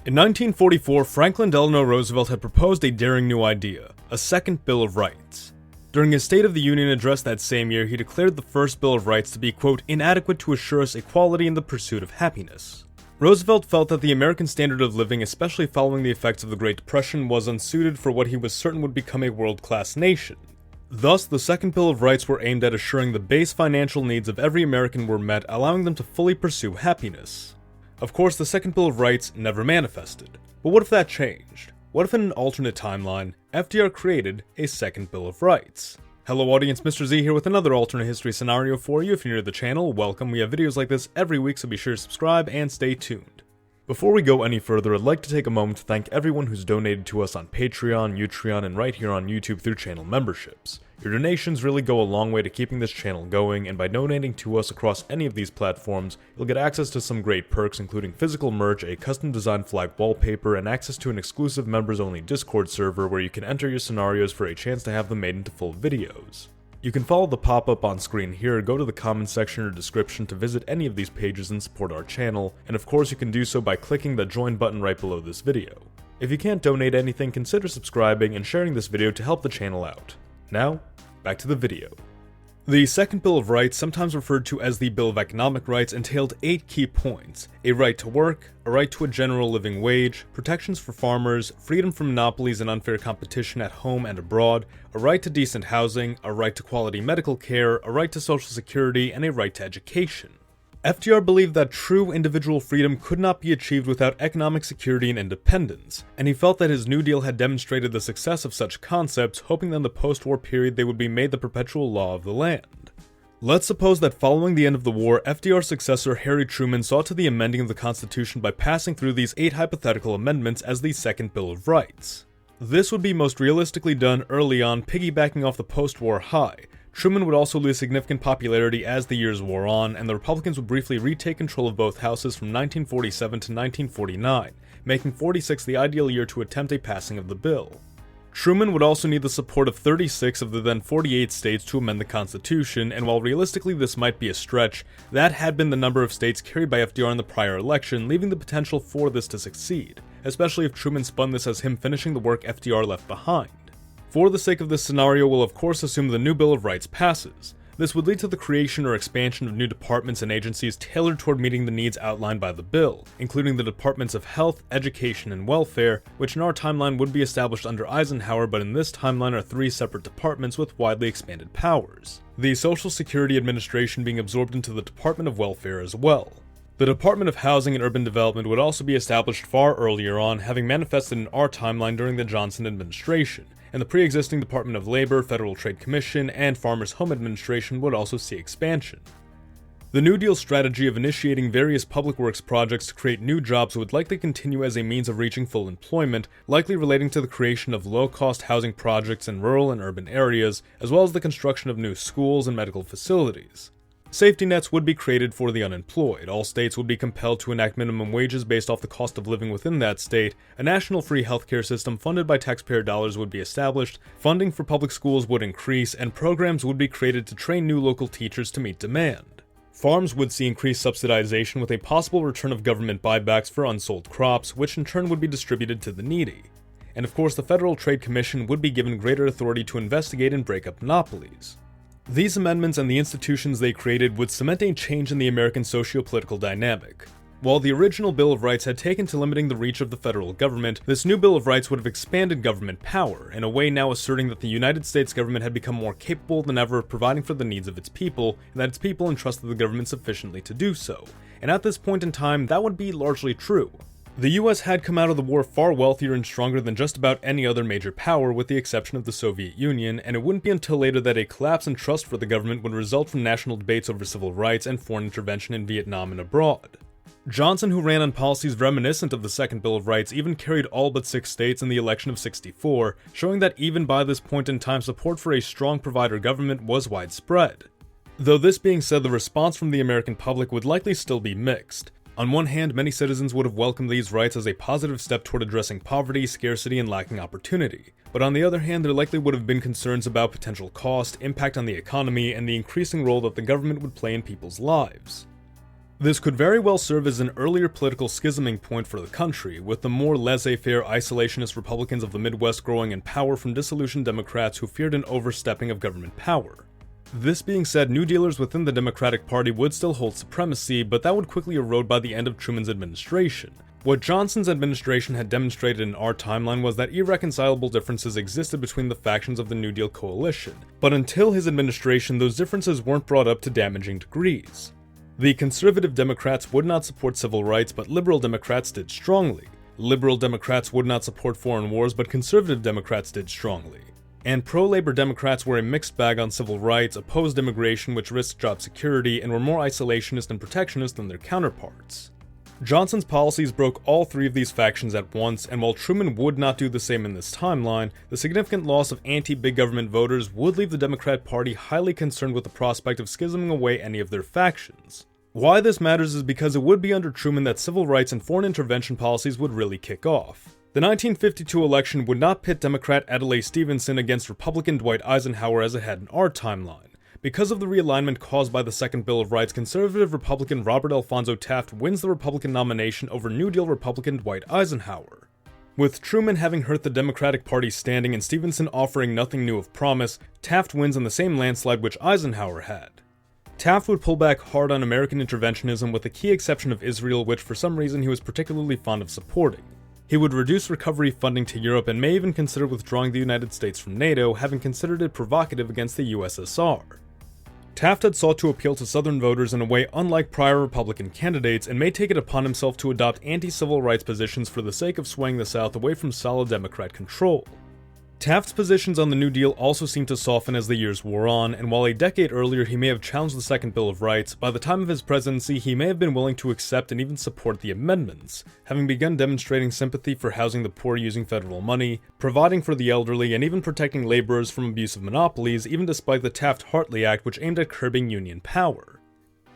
In 1944, Franklin Delano Roosevelt had proposed a daring new idea, a second Bill of Rights. During his State of the Union address that same year, he declared the first Bill of Rights to be, quote, inadequate to assure us equality in the pursuit of happiness. Roosevelt felt that the American standard of living, especially following the effects of the Great Depression, was unsuited for what he was certain would become a world-class nation. Thus, the second Bill of Rights were aimed at assuring the base financial needs of every American were met, allowing them to fully pursue happiness. Of course, the second Bill of Rights never manifested. But what if that changed? What if in an alternate timeline, FDR created a second Bill of Rights? Hello audience, Mr. Z here with another alternate history scenario for you. If you're new to the channel, welcome. We have videos like this every week, so be sure to subscribe and stay tuned. Before we go any further, I'd like to take a moment to thank everyone who's donated to us on Patreon, Utreon, and right here on YouTube through channel memberships. Your donations really go a long way to keeping this channel going, and by donating to us across any of these platforms, you'll get access to some great perks including physical merch, a custom designed flag wallpaper, and access to an exclusive members-only Discord server where you can enter your scenarios for a chance to have them made into full videos. You can follow the pop-up on screen here, or go to the comment section or description to visit any of these pages and support our channel, and of course you can do so by clicking the join button right below this video. If you can't donate anything, consider subscribing and sharing this video to help the channel out. Now, back to the video. The second Bill of Rights, sometimes referred to as the Bill of Economic Rights, entailed 8 key points: a right to work, a right to a general living wage, protections for farmers, freedom from monopolies and unfair competition at home and abroad, a right to decent housing, a right to quality medical care, a right to social security, and a right to education. FDR believed that true individual freedom could not be achieved without economic security and independence, and he felt that his New Deal had demonstrated the success of such concepts, hoping that in the post-war period they would be made the perpetual law of the land. Let's suppose that following the end of the war, FDR's successor Harry Truman saw to the amending of the Constitution by passing through these 8 hypothetical amendments as the second Bill of Rights. This would be most realistically done early on, piggybacking off the post-war high. Truman would also lose significant popularity as the years wore on, and the Republicans would briefly retake control of both houses from 1947 to 1949, making 46 the ideal year to attempt a passing of the bill. Truman would also need the support of 36 of the then 48 states to amend the Constitution, and while realistically this might be a stretch, that had been the number of states carried by FDR in the prior election, leaving the potential for this to succeed, especially if Truman spun this as him finishing the work FDR left behind. For the sake of this scenario, we'll of course assume the new Bill of Rights passes. This would lead to the creation or expansion of new departments and agencies tailored toward meeting the needs outlined by the bill, including the Departments of Health, Education, and Welfare, which in our timeline would be established under Eisenhower, but in this timeline are 3 separate departments with widely expanded powers. The Social Security Administration being absorbed into the Department of Welfare as well. The Department of Housing and Urban Development would also be established far earlier on, having manifested in our timeline during the Johnson administration, and the pre-existing Department of Labor, Federal Trade Commission, and Farmers' Home Administration would also see expansion. The New Deal strategy of initiating various public works projects to create new jobs would likely continue as a means of reaching full employment, likely relating to the creation of low-cost housing projects in rural and urban areas, as well as the construction of new schools and medical facilities. Safety nets would be created for the unemployed. All states would be compelled to enact minimum wages based off the cost of living within that state. A national free healthcare system funded by taxpayer dollars would be established. Funding for public schools would increase, and programs would be created to train new local teachers to meet demand. Farms would see increased subsidization with a possible return of government buybacks for unsold crops, which in turn would be distributed to the needy. And of course, the Federal Trade Commission would be given greater authority to investigate and break up monopolies. These amendments and the institutions they created would cement a change in the American socio-political dynamic. While the original Bill of Rights had taken to limiting the reach of the federal government, this new Bill of Rights would have expanded government power, in a way now asserting that the United States government had become more capable than ever of providing for the needs of its people, and that its people entrusted the government sufficiently to do so. And at this point in time, that would be largely true. The US had come out of the war far wealthier and stronger than just about any other major power, with the exception of the Soviet Union, and it wouldn't be until later that a collapse in trust for the government would result from national debates over civil rights and foreign intervention in Vietnam and abroad. Johnson, who ran on policies reminiscent of the Second Bill of Rights, even carried all but 6 states in the election of '64, showing that even by this point in time support for a strong provider government was widespread. Though this being said, the response from the American public would likely still be mixed. On one hand, many citizens would have welcomed these rights as a positive step toward addressing poverty, scarcity, and lacking opportunity. But on the other hand, there likely would have been concerns about potential cost, impact on the economy, and the increasing role that the government would play in people's lives. This could very well serve as an earlier political schisming point for the country, with the more laissez-faire isolationist Republicans of the Midwest growing in power from disillusioned Democrats who feared an overstepping of government power. This being said, New Dealers within the Democratic Party would still hold supremacy, but that would quickly erode by the end of Truman's administration. What Johnson's administration had demonstrated in our timeline was that irreconcilable differences existed between the factions of the New Deal coalition, but until his administration, those differences weren't brought up to damaging degrees. The conservative Democrats would not support civil rights, but liberal Democrats did strongly. Liberal Democrats would not support foreign wars, but conservative Democrats did strongly. And pro-labor Democrats were a mixed bag on civil rights, opposed immigration which risked job security, and were more isolationist and protectionist than their counterparts. Johnson's policies broke all three of these factions at once, and while Truman would not do the same in this timeline, the significant loss of anti-big government voters would leave the Democrat Party highly concerned with the prospect of schisming away any of their factions. Why this matters is because it would be under Truman that civil rights and foreign intervention policies would really kick off. The 1952 election would not pit Democrat Adlai Stevenson against Republican Dwight Eisenhower as it had in our timeline. Because of the realignment caused by the Second Bill of Rights, conservative Republican Robert Alphonso Taft wins the Republican nomination over New Deal Republican Dwight Eisenhower. With Truman having hurt the Democratic Party's standing and Stevenson offering nothing new of promise, Taft wins in the same landslide which Eisenhower had. Taft would pull back hard on American interventionism with the key exception of Israel, which for some reason he was particularly fond of supporting. He would reduce recovery funding to Europe and may even consider withdrawing the United States from NATO, having considered it provocative against the USSR. Taft had sought to appeal to Southern voters in a way unlike prior Republican candidates and may take it upon himself to adopt anti-civil rights positions for the sake of swaying the South away from solid Democrat control. Taft's positions on the New Deal also seemed to soften as the years wore on, and while a decade earlier he may have challenged the Second Bill of Rights, by the time of his presidency he may have been willing to accept and even support the amendments, having begun demonstrating sympathy for housing the poor using federal money, providing for the elderly, and even protecting laborers from abusive monopolies, even despite the Taft-Hartley Act which aimed at curbing union power.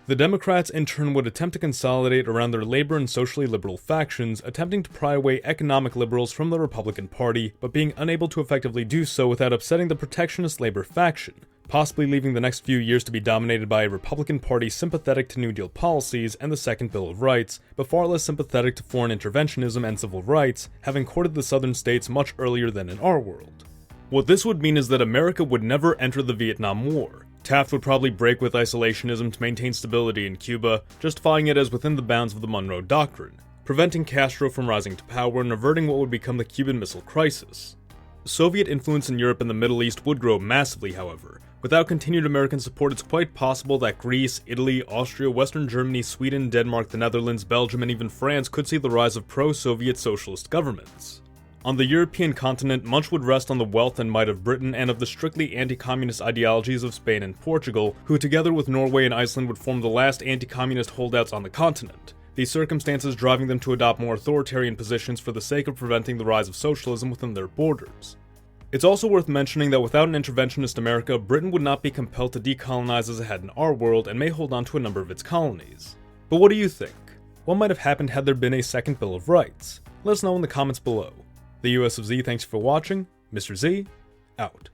The Democrats in turn would attempt to consolidate around their labor and socially liberal factions, attempting to pry away economic liberals from the Republican Party, but being unable to effectively do so without upsetting the protectionist labor faction, possibly leaving the next few years to be dominated by a Republican Party sympathetic to New Deal policies and the Second Bill of Rights, but far less sympathetic to foreign interventionism and civil rights, having courted the southern states much earlier than in our world. What this would mean is that America would never enter the Vietnam War. Taft would probably break with isolationism to maintain stability in Cuba, justifying it as within the bounds of the Monroe Doctrine, preventing Castro from rising to power and averting what would become the Cuban Missile Crisis. Soviet influence in Europe and the Middle East would grow massively, however. Without continued American support, it's quite possible that Greece, Italy, Austria, Western Germany, Sweden, Denmark, the Netherlands, Belgium, and even France could see the rise of pro-Soviet socialist governments. On the European continent, much would rest on the wealth and might of Britain and of the strictly anti-communist ideologies of Spain and Portugal, who together with Norway and Iceland would form the last anti-communist holdouts on the continent, these circumstances driving them to adopt more authoritarian positions for the sake of preventing the rise of socialism within their borders. It's also worth mentioning that without an interventionist America, Britain would not be compelled to decolonize as it had in our world and may hold on to a number of its colonies. But what do you think? What might have happened had there been a second Bill of Rights? Let us know in the comments below. The US of Z thanks you for watching. Mr. Z, out.